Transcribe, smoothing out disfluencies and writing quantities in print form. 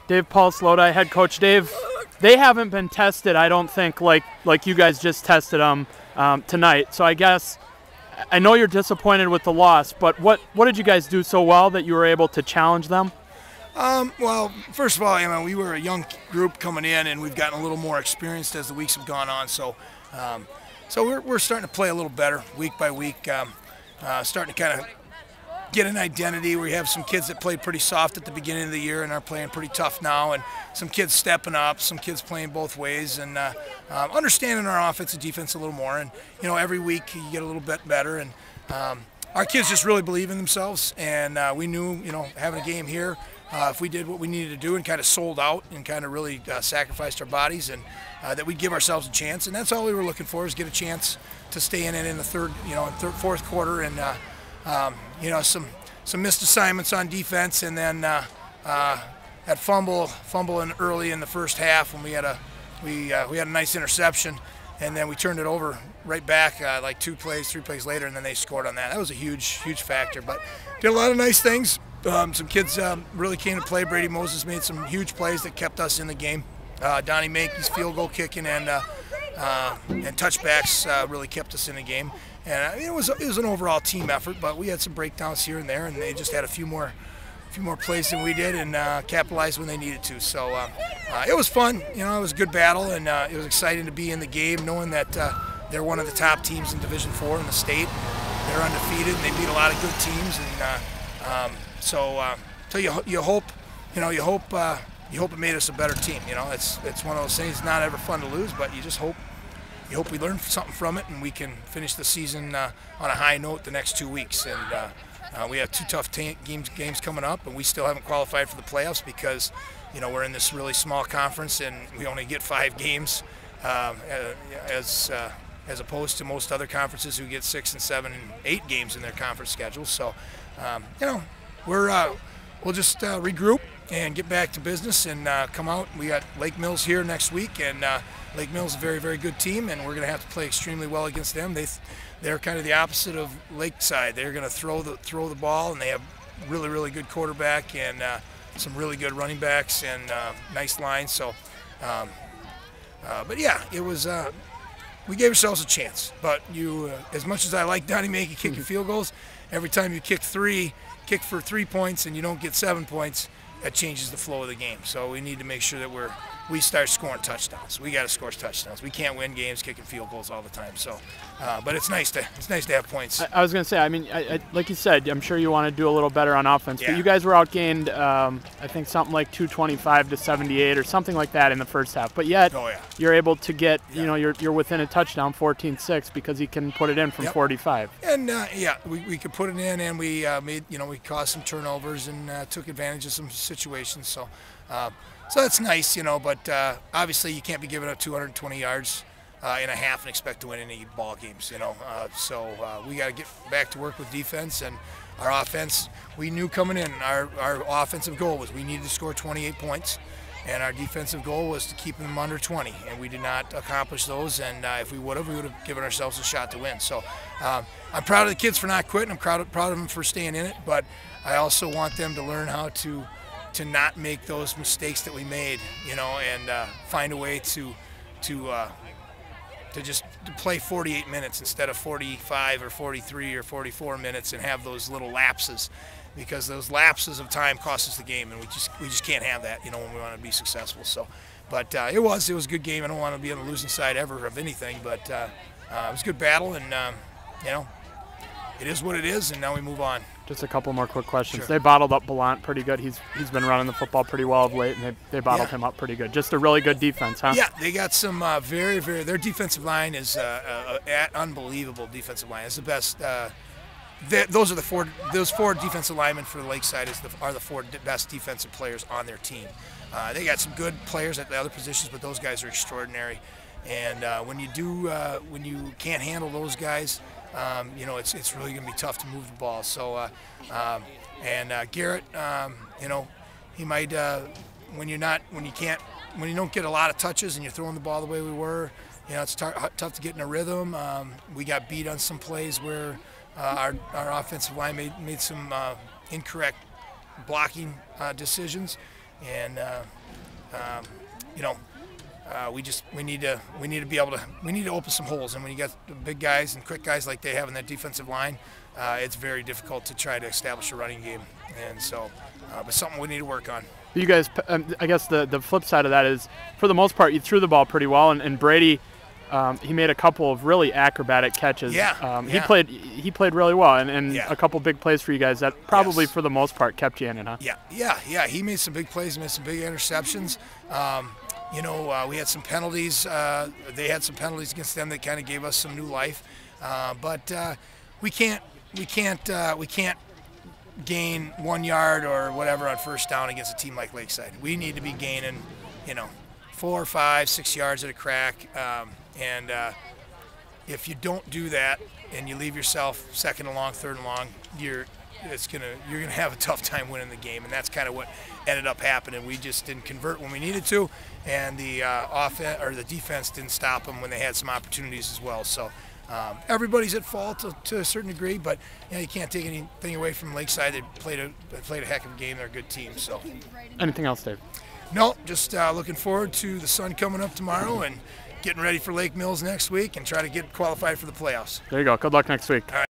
Dave Puls, Lodi head coach. Dave, they haven't been tested, I don't think, like you guys just tested them tonight. So I guess I know you're disappointed with the loss, but what did you guys do so well that you were able to challenge them? Well, first of all, we were a young group coming in, and we've gotten a little more experienced as the weeks have gone on. So, we're starting to play a little better week by week. Starting to kind of get an identity. We have some kids that played pretty soft at the beginning of the year and are playing pretty tough now, and some kids stepping up, some kids playing both ways, and understanding our offense and defense a little more. And every week you get a little bit better, and our kids just really believe in themselves. And we knew, having a game here, if we did what we needed to do and kind of sold out and kind of really sacrificed our bodies, and that we'd give ourselves a chance. And that's all we were looking for, is get a chance to stay in it in the fourth quarter, and some missed assignments on defense, and then that fumbling early in the first half when we had a nice interception, and then we turned it over right back like 3 plays later, and then they scored on that. That was a huge factor, but did a lot of nice things. Some kids really came to play. Brady Moses made some huge plays that kept us in the game. Donnie Mankey's field goal kicking and touchbacks really kept us in the game. And it was an overall team effort, but we had some breakdowns here and there, and they just had a few more plays than we did, and capitalized when they needed to. So it was fun. It was a good battle, and it was exciting to be in the game, knowing that they're one of the top teams in Division IV in the state. They're undefeated, and they beat a lot of good teams, and so you hope it made us a better team. It's one of those things. It's not ever fun to lose, but you just hope we learn something from it, and we can finish the season on a high note the next 2 weeks. And we have 2 tough games coming up, and we still haven't qualified for the playoffs because we're in this really small conference, and we only get 5 games as opposed to most other conferences who get 6 and 7 and 8 games in their conference schedule. So we'll just regroup and get back to business and come out. We got Lake Mills here next week, and Lake Mills is a very, very good team, and we're going to have to play extremely well against them. They're kind of the opposite of Lakeside. They're going to throw the ball, and they have really, really good quarterback and some really good running backs and nice lines. So, but yeah, it was. We gave ourselves a chance. But as much as I like Donnie Mankey kicking field goals, every time you kick for 3 points and you don't get 7 points, that changes the flow of the game. So we need to make sure that we start scoring touchdowns. We got to score touchdowns. We can't win games kicking field goals all the time. So, but it's nice to have points. I was going to say, I like you said, I'm sure you want to do a little better on offense. Yeah. But you guys were outgained, I think something like 225 to 78 or something like that in the first half. But yet, you're able to get, you're within a touchdown, 14-6, because he can put it in from 45. And we could put it in, and we made, we caused some turnovers and took advantage of some situations. So. So that's nice, but obviously you can't be giving up 220 yards in a half and expect to win any ball games, So we got to get back to work with defense and our offense. We knew coming in, our offensive goal was we needed to score 28 points, and our defensive goal was to keep them under 20, and we did not accomplish those. And if we would have given ourselves a shot to win. So I'm proud of the kids for not quitting. I'm proud of them for staying in it, but I also want them to learn how to not make those mistakes that we made, and find a way to just play 48 minutes instead of 45 or 43 or 44 minutes and have those little lapses, because those lapses of time cost us the game, and we just can't have that, when we want to be successful. So, but it was a good game. I don't want to be on the losing side ever of anything, but it was a good battle, and it is what it is, and now we move on. Just a couple more quick questions. Sure. They bottled up Ballant pretty good. He's been running the football pretty well of late, and they bottled him up pretty good. Just a really good defense, huh? Yeah, they got some very, very. Their defensive line is unbelievable defensive line. It's the best. Those 4 defensive linemen for the Lakeside are the 4 best defensive players on their team. They got some good players at the other positions, but those guys are extraordinary. And when you can't handle those guys, it's really going to be tough to move the ball. So, Garrett, he might when you don't get a lot of touches and you're throwing the ball the way we were, it's tough to get in a rhythm. We got beat on some plays where our offensive line made some incorrect blocking decisions, and you know, we need to be able to open some holes. And when you got the big guys and quick guys like they have in that defensive line, it's very difficult to try to establish a running game. And so, but something we need to work on. You guys, I guess the flip side of that is, for the most part, you threw the ball pretty well, and Brady, he made a couple of really acrobatic catches. Yeah, he played really well, and yeah. a couple big plays for you guys that probably Yes. for the most part kept you in it, huh? Yeah. He made some big plays, made some big interceptions. You know, we had some penalties. They had some penalties against them that kind of gave us some new life. But we can't gain 1 yard or whatever on first down against a team like Lakeside. We need to be gaining, 4, 5, 6 yards at a crack. And if you don't do that and you leave yourself second and long, third and long, you're gonna have a tough time winning the game. And that's kind of what ended up happening. We just didn't convert when we needed to, and the offense or the defense didn't stop them when they had some opportunities as well. So everybody's at fault to a certain degree, but you can't take anything away from Lakeside. They played a heck of a game. They're a good team. So Anything else, Dave? no, just looking forward to the sun coming up tomorrow and getting ready for Lake Mills next week and try to get qualified for the playoffs. There you go. Good luck next week. All right.